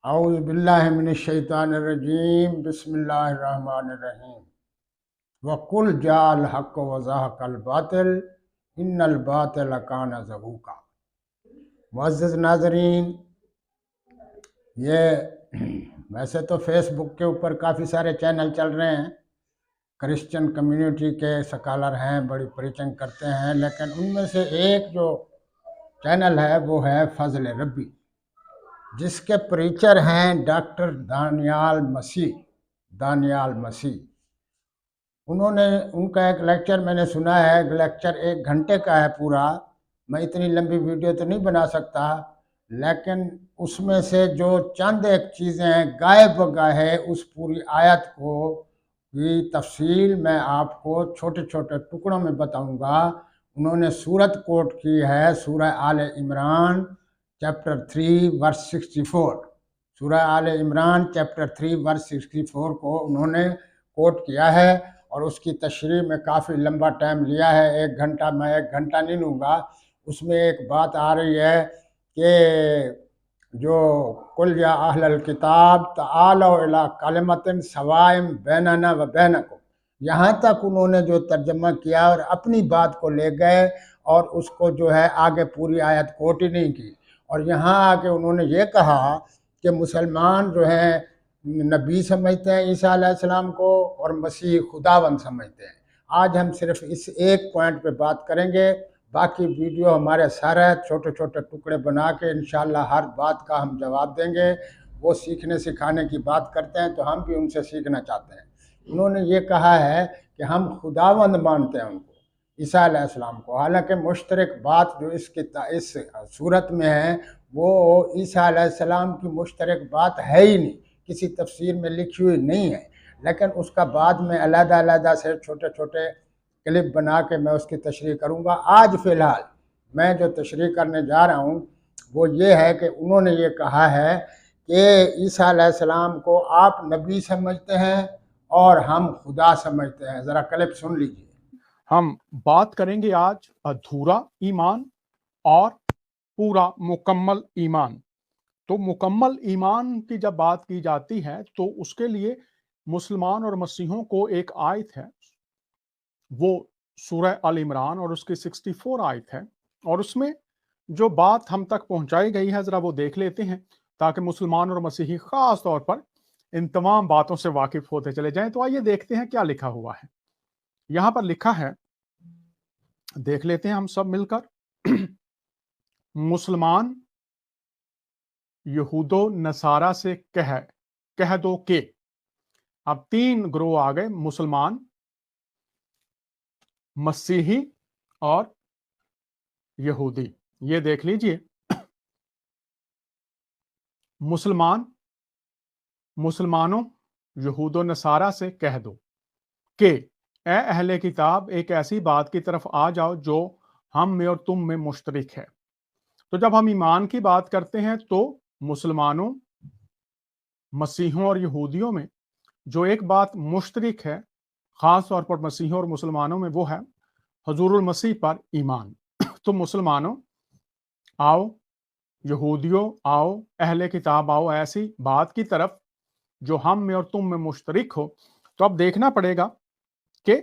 औज़ु बिल्लाहि मिनश शैतानिर रजीम बिस्मिल्लाहिर्रहमानिर्रहीम वकुल जाल हक़ व ज़हक़ल बातिल इन्नल बातिल कान ज़हूक़ा। मुअज़्ज़िज़ नाज़रीन, ये वैसे तो फेसबुक के ऊपर काफ़ी सारे चैनल चल रहे हैं, क्रिश्चियन कम्युनिटी के स्कॉलर हैं, बड़ी प्रीचिंग करते हैं, लेकिन उनमें से एक जो चैनल है वो है फज़ल रब्बी, जिसके प्रीचर हैं डॉक्टर दानियाल मसीह। उन्होंने उनका एक लेक्चर मैंने सुना है, लेक्चर 1 घंटे का है पूरा। मैं इतनी लंबी वीडियो तो नहीं बना सकता, लेकिन उसमें से जो चंद एक चीज़ें हैं गायब गए उस पूरी आयत को की तफसील मैं आपको छोटे छोटे टुकड़ों में बताऊंगा। उन्होंने सूरत कोट की है, सूरह आले इमरान चैप्टर 3 वर्स 64। सूरह आले इमरान चैप्टर 3 वर्स 64 को उन्होंने कोट किया है और उसकी तशरीह में काफ़ी लंबा टाइम लिया है। 1 घंटा, मैं 1 घंटा नहीं लूँगा। उसमें एक बात आ रही है कि जो कुल या अहलल किताब तआलौ इला कलिमतिन सवाइम बैनना व बैनकुम, यहाँ तक उन्होंने जो तर्जमा किया और अपनी बात को ले गए और उसको जो है आगे पूरी आयत कोट ही नहीं की। और यहाँ आके उन्होंने ये कहा कि मुसलमान जो हैं नबी समझते हैं ईसा अलैहिस्सलाम को और मसीह खुदावंद समझते हैं। आज हम सिर्फ इस एक पॉइंट पे बात करेंगे, बाकी वीडियो हमारे सर है, छोटे छोटे टुकड़े बना के इंशाल्लाह हर बात का हम जवाब देंगे। वो सीखने सिखाने की बात करते हैं तो हम भी उनसे सीखना चाहते हैं। उन्होंने ये कहा है कि हम खुदावंद मानते हैं उनको, ईसा अलैहिस्सलाम को। हालांकि मुश्तरक बात जो इस सूरत में है वो ईसा अलैहिस्सलाम की मुश्तरक बात है ही नहीं, किसी तफसीर में लिखी हुई नहीं है, लेकिन उसका बाद में अलग-अलग से छोटे छोटे क्लिप बना के मैं उसकी तशरीह करूँगा। आज फ़िलहाल मैं जो तशरीह करने जा रहा हूँ वो ये है कि उन्होंने ये कहा है कि ईसा अलैहिस्सलाम को आप नबी समझते हैं और हम खुदा समझते हैं। ज़रा क्लिप सुन लीजिए। हम बात करेंगे आज अधूरा ईमान और पूरा मुकम्मल ईमान। तो मुकम्मल ईमान की जब बात की जाती है तो उसके लिए मुसलमान और मसीहों को एक आयत है, वो सूरह अल इमरान और उसकी 64 आयत है, और उसमें जो बात हम तक पहुंचाई गई है जरा वो देख लेते हैं ताकि मुसलमान और मसीही खास तौर पर इन तमाम बातों से वाकिफ होते चले जाएं। तो आइए देखते हैं क्या लिखा हुआ है। यहां पर लिखा है, देख लेते हैं हम सब मिलकर। मुसलमान यहूदो नसारा से कह दो के, अब 3 ग्रोह आ गए, मुसलमान, मसीही और यहूदी। ये देख लीजिए, मुसलमानों यहूदो नसारा से कह दो कि ए अहले किताब, एक ऐसी बात की तरफ आ जाओ जो हम में और तुम में मुश्तरिक है। तो जब हम ईमान की बात करते हैं तो मुसलमानों, मसीहों और यहूदियों में जो एक बात मुश्तरिक है, खास तौर पर मसीहों और मुसलमानों में, वो है हुजूरुल मसीह पर ईमान। तो मुसलमानों आओ, यहूदियों आओ, अहले किताब आओ, ऐसी बात की तरफ जो हम में और तुम में मुश्तरिक हो। तो अब देखना पड़ेगा कि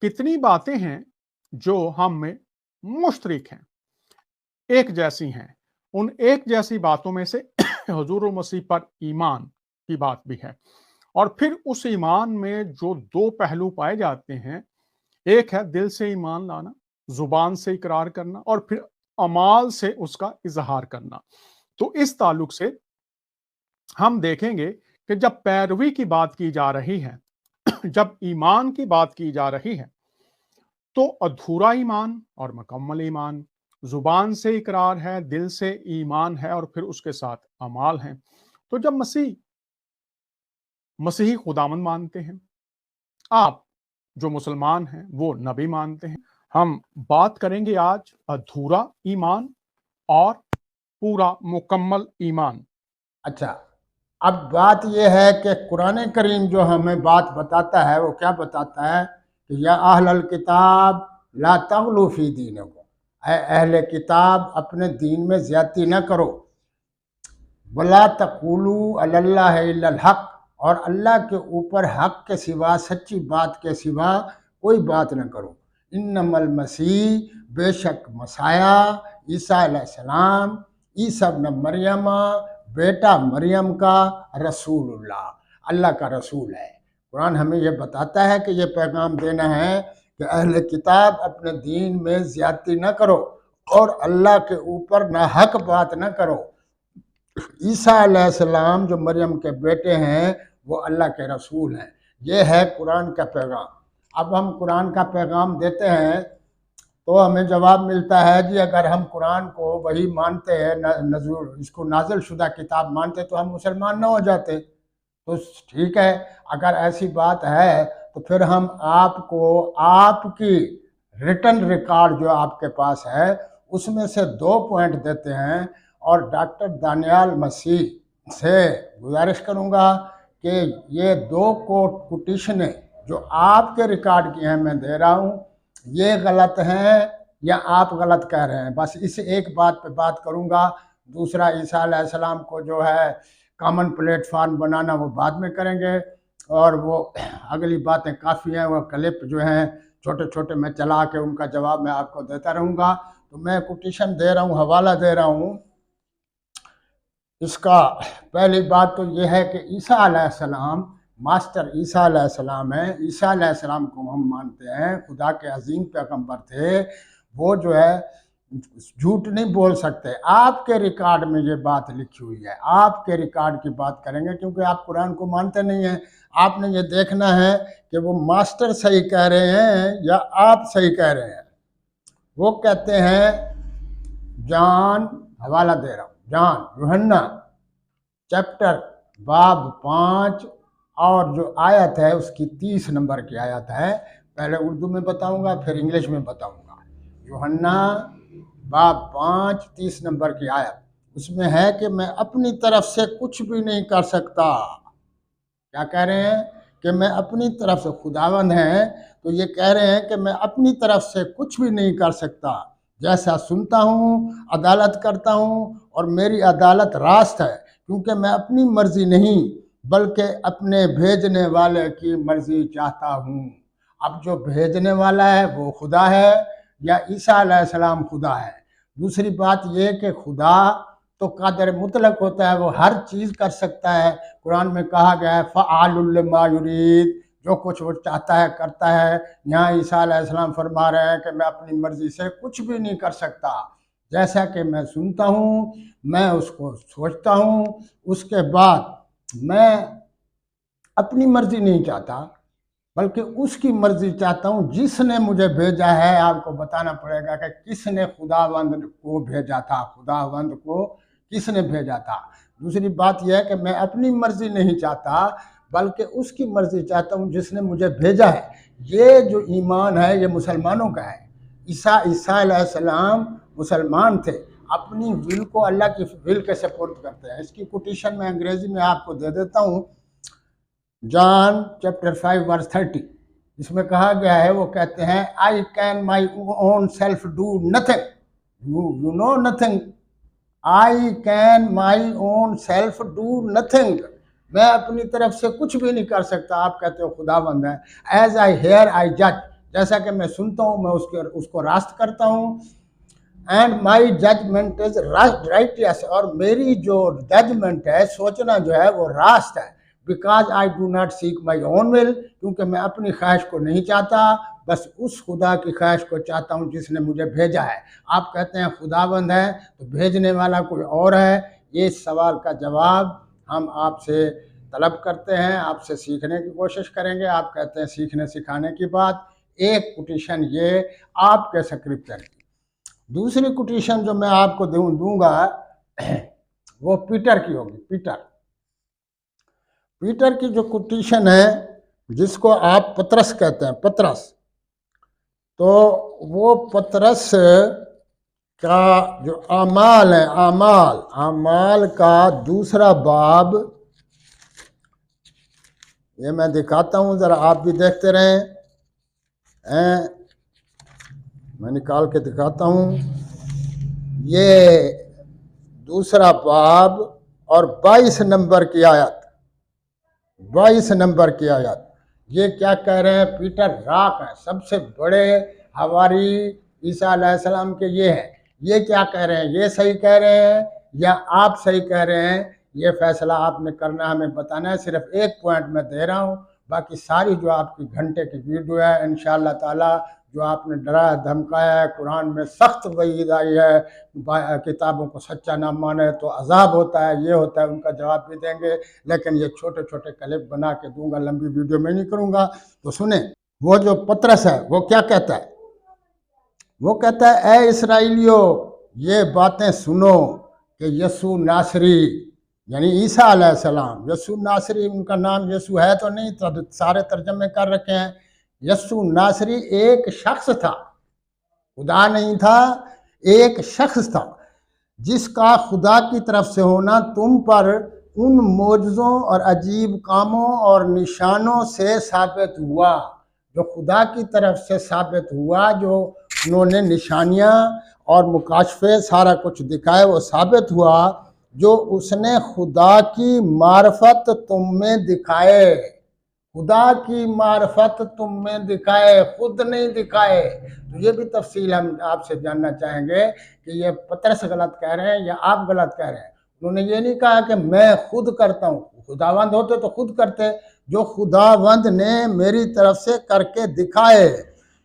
कितनी बातें हैं जो हम में मुश्तरिक हैं, एक जैसी हैं। उन एक जैसी बातों में से हुजूर मसीह पर ईमान की बात भी है। और फिर उस ईमान में जो 2 पहलू पाए जाते हैं, एक है दिल से ईमान लाना, जुबान से इकरार करना, और फिर अमाल से उसका इजहार करना। तो इस ताल्लुक से हम देखेंगे कि जब पैरवी की बात की जा रही है, जब ईमान की बात की जा रही है, तो अधूरा ईमान और मुकम्मल ईमान, जुबान से इकरार है, दिल से ईमान है, और फिर उसके साथ अमाल हैं। तो जब मसीही खुदावंद मानते हैं, आप जो मुसलमान हैं वो नबी मानते हैं। हम बात करेंगे आज अधूरा ईमान और पूरा मुकम्मल ईमान। अच्छा, अब बात यह है कि कुरान करीम जो हमें बात बताता है वो क्या बताता है कि या अहलल किताब ला तगलू फी दीनिकुम, ऐ अहले किताब अपने दीन में ज्यादती न करो। वला तक़ूलू अलल्लाहि इल्लल हक़, और अल्लाह के ऊपर हक़ के सिवा, सच्ची बात के सिवा कोई बात न करो। इन्नमल मसीह, बेशक मसाया, ईसा अलैहिस्सलाम, ईसा इब्न मरियम, बेटा मरियम का, रसूलुल्लाह, अल्लाह का रसूल है। कुरान हमें यह बताता है कि ये पैगाम देना है कि अहले किताब अपने दीन में ज़्यादती न करो और अल्लाह के ऊपर ना हक बात न करो। ईसा अलैहिस्सलाम जो मरियम के बेटे हैं वो अल्लाह के रसूल हैं। ये है कुरान का पैगाम। अब हम कुरान का पैगाम देते हैं तो हमें जवाब मिलता है जी अगर हम कुरान को वही मानते हैं, नज़ूल इसको नाज़िल शुदा किताब मानते तो हम मुसलमान न हो जाते। तो ठीक है, अगर ऐसी बात है तो फिर हम आपको आपकी रिटन रिकॉर्ड जो आपके पास है उसमें से 2 पॉइंट देते हैं और डॉक्टर दानियाल मसीह से गुजारिश करूंगा कि ये 2 कोटेशनें जो आपके रिकॉर्ड की हैं मैं दे रहा हूं, ये गलत हैं या आप गलत कह रहे हैं। बस इस एक बात पे बात करूंगा। दूसरा, ईसा अलैहिस्सलाम को जो है कॉमन प्लेटफार्म बनाना वो बाद में करेंगे, और वो अगली बातें काफ़ी हैं, वो क्लिप जो हैं छोटे छोटे मैं चला के उनका जवाब मैं आपको देता रहूँगा। तो मैं कोटेशन दे रहा हूँ, हवाला दे रहा हूँ इसका। पहली बात तो ये है कि ईसा अलैहिस्सलाम मास्टर ईसा अलैहिस्सलाम है। ईसा अलैहिस्सलाम को हम मानते हैं खुदा के अजीम पैगंबर थे। वो जो है झूठ नहीं बोल सकते। आपके रिकॉर्ड में ये बात लिखी हुई है, आपके रिकॉर्ड की बात करेंगे क्योंकि आप कुरान को मानते नहीं हैं। आपने ये देखना है कि वो मास्टर सही कह रहे हैं या आप सही कह रहे हैं। वो कहते हैं जॉन, हवाला दे रहा हूँ, जॉन यूहन्ना चैप्टर बाब 5 और जो आयत है उसकी 30 नंबर की आयत है। पहले उर्दू में बताऊंगा फिर इंग्लिश में बताऊंगा। यूहन्ना बाब 5 30 नंबर की आयत, उसमें है कि मैं अपनी तरफ से कुछ भी नहीं कर सकता। क्या कह रहे हैं कि मैं अपनी तरफ से, खुदावंद हैं तो ये कह रहे हैं कि मैं अपनी तरफ से कुछ भी नहीं कर सकता। जैसा सुनता हूँ अदालत करता हूँ और मेरी अदालत रास्त है, क्योंकि मैं अपनी मर्जी नहीं बल्कि अपने भेजने वाले की मर्जी चाहता हूँ। अब जो भेजने वाला है वो खुदा है या ईसा अलैहिस्सलाम खुदा है। दूसरी बात ये कि खुदा तो कादर मुतलक होता है, वो हर चीज़ कर सकता है। कुरान में कहा गया है फ़आलुल लिमा युरीद, जो कुछ वो चाहता है करता है। यहाँ ईसा अलैहिस्सलाम फरमा रहे हैं कि मैं अपनी मर्जी से कुछ भी नहीं कर सकता। जैसा कि मैं सुनता हूँ मैं उसको सोचता हूँ, उसके बाद मैं अपनी मर्जी नहीं चाहता बल्कि उसकी मर्जी चाहता हूँ जिसने मुझे भेजा है। आपको बताना पड़ेगा कि किसने खुदावंद को भेजा था, खुदावंद को किसने भेजा था। दूसरी बात यह है कि मैं अपनी मर्जी नहीं चाहता बल्कि उसकी मर्जी चाहता हूँ जिसने मुझे भेजा है। ये जो ईमान है ये मुसलमानों का है। ईसा अलैहिस्सलाम मुसलमान थे, अपनी विल को अल्लाह की विल के सपोर्ट करते हैं। इसकी कोटेशन मैं अंग्रेजी में आपको दे देता हूँ। जॉन चैप्टर 5 वर्स 30, इसमें कहा गया है, वो कहते हैं आई can my own self do nothing, you know nothing, I can my own self do nothing, मैं अपनी तरफ से कुछ भी नहीं कर सकता। आप कहते हो खुदाबंद है। एज आई हेयर आई जज, जैसा कि मैं सुनता हूँ मैं उसको रास्त करता हूँ। And my judgement is righteous, और मेरी जो जजमेंट है, सोचना जो है वो रास्त है। Because I do not seek my own will, क्योंकि मैं अपनी ख्वाहिश को नहीं चाहता, बस उस खुदा की ख्वाहिश को चाहता हूँ जिसने मुझे भेजा है। आप कहते हैं खुदाबंद है तो भेजने वाला कोई और है। ये सवाल का जवाब हम आपसे तलब करते हैं, आपसे सीखने की कोशिश करेंगे। आप कहते हैं सीखने सिखाने की बात। एक कोटेशन ये आपके स्क्रिप्चर की। दूसरी कोटेशन जो मैं आपको दूंगा वो पीटर की होगी। पीटर की जो कोटेशन है जिसको आप पतरस कहते हैं, पतरस, तो वो पतरस का जो आमाल है, आमाल का 2 बाब, ये मैं दिखाता हूँ, ज़रा आप भी देखते रहें। मैं निकाल के दिखाता हूँ। ये 2 बाब और 22 नंबर की आयत, 22 नंबर की आयत। ये क्या कह रहे हैं? पीटर रॉक है, सबसे बड़े हवारी ईसा अलैहिस्सलाम के ये हैं। ये क्या कह रहे हैं? ये सही कह रहे हैं या आप सही कह रहे हैं? ये फैसला आपने करना, हमें बताना है। सिर्फ एक पॉइंट मैं दे रहा हूँ, बाकी सारी जो आपकी घंटे की वीडियो है इंशाअल्लाह ताला, जो आपने डराया धमकाया है, कुरान में सख्त वईद आई है, किताबों को सच्चा ना माने तो अजाब होता है, ये होता है, उनका जवाब भी देंगे। लेकिन ये छोटे छोटे क्लिप बना के दूंगा, लंबी वीडियो में नहीं करूंगा। तो सुने, वो जो पतरस है वो क्या कहता है? वो कहता है, ए इसराइलियों, ये बातें सुनो कि यसू नासरी, यानी ईसा अलैहिस्सलाम, यसू नासरी, उनका नाम यसू है तो नहीं, तो सारे तर्जमे कर रखे हैं। यसू नासरी एक शख्स था, खुदा नहीं था, एक शख्स था, जिसका खुदा की तरफ से होना तुम पर उन मोजज़ों और अजीब कामों और निशानों से साबित हुआ, जो खुदा की तरफ से साबित हुआ, जो उन्होंने निशानियां और मुकाशफे सारा कुछ दिखाए, वो साबित हुआ, जो उसने खुदा की मार्फत तुम में दिखाए। खुदा की मार्फत तुम में दिखाए, खुद नहीं दिखाए। तो ये भी तफसील हम आपसे जानना चाहेंगे कि ये पतरस गलत कह रहे हैं या आप गलत कह रहे हैं। उन्होंने ये नहीं कहा कि मैं खुद करता हूँ, खुदावंद होते तो खुद करते, जो खुदावंद ने मेरी तरफ से करके दिखाए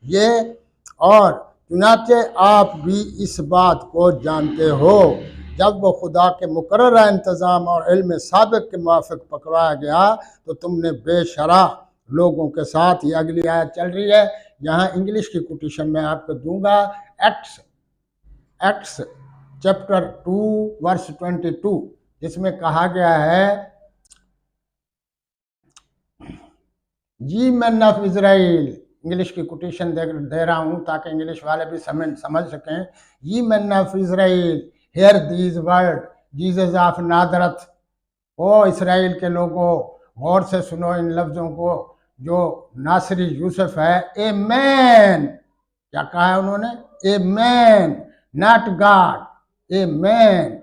ये। और चुनाचे आप भी इस बात को जानते हो, जब वो खुदा के मुकर्रर इंतज़ाम और इल्म साबिक के मुआफ़िक पकड़ाया गया तो तुमने बेशरा लोगों के साथ, ये अगली आयत चल रही है, यहाँ इंग्लिश की कोटेशन मैं आपको दूंगा, एक्ट्स चैप्टर 2 वर्स 22, जिसमें कहा गया है, ye man of Israel, English की कोटेशन दे रहा हूँ ताकि इंग्लिश वाले भी समझ सकें। ये man of Israel, hear these word, Jesus of Nazareth. O Israel के लोगों, गौर से सुनो इन लफ्ज़ों को, जो नासरी यूसुफ है। ए मैन, क्या कहा है उन्होंने? A man, not God, a man,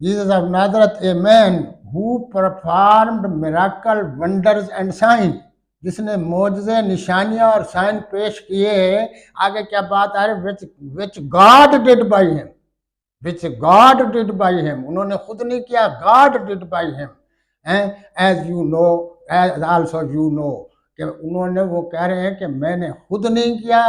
Jesus of Nazareth, a man who performed miracle wonders and sign, जिसने मोजज़े, निशानियां और साइन पेश किए। आगे क्या बात आ रही? Which God did by him, which God did by him, उन्होंने खुद नहीं किया, God did by him. As you know, as also you know, कि उन्होंने, वो कह रहे हैं कि मैंने खुद नहीं किया,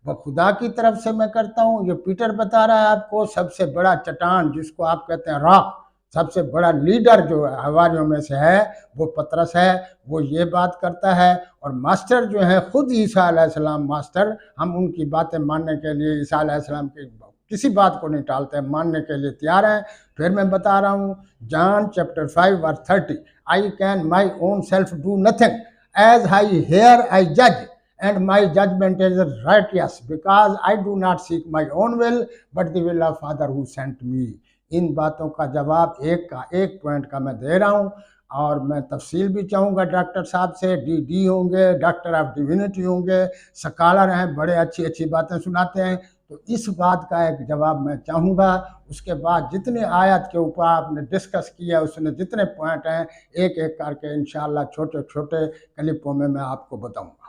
वह खुदा की तरफ से मैं करता हूँ। ये पीटर बता रहा है आपको, सबसे बड़ा चट्टान जिसको आप कहते हैं रॉक, सबसे बड़ा लीडर जो हवारियों में से है वो पतरस है, वो ये बात करता है। और मास्टर जो है खुद ईसा अलैहिस्सलाम मास्टर, हम उनकी बातें मानने के लिए, ईसा अलैहिस्सलाम की किसी बात को नहीं टालते हैं, मानने के लिए तैयार हैं। फिर मैं बता रहा हूँ, John chapter 5 verse 30, I can my own self do nothing, as I hear I जज, and my judgment is righteous, because I do not seek my own will but the will of Father who sent me। इन बातों का जवाब एक point का मैं दे रहा हूँ, और मैं तफसील भी चाहूँगा डॉक्टर साहब से। डी होंगे, डॉक्टर ऑफ डिविनिटी होंगे, स्कॉलर हैं, बड़े अच्छी अच्छी बातें सुनाते हैं। तो इस बात का एक जवाब मैं चाहूँगा। उसके बाद जितने आयत के ऊपर आपने डिस्कस किया, उसमें जितने पॉइंट हैं, एक एक करके इंशाअल्लाह छोटे छोटे क्लिपों में मैं आपको बताऊँगा।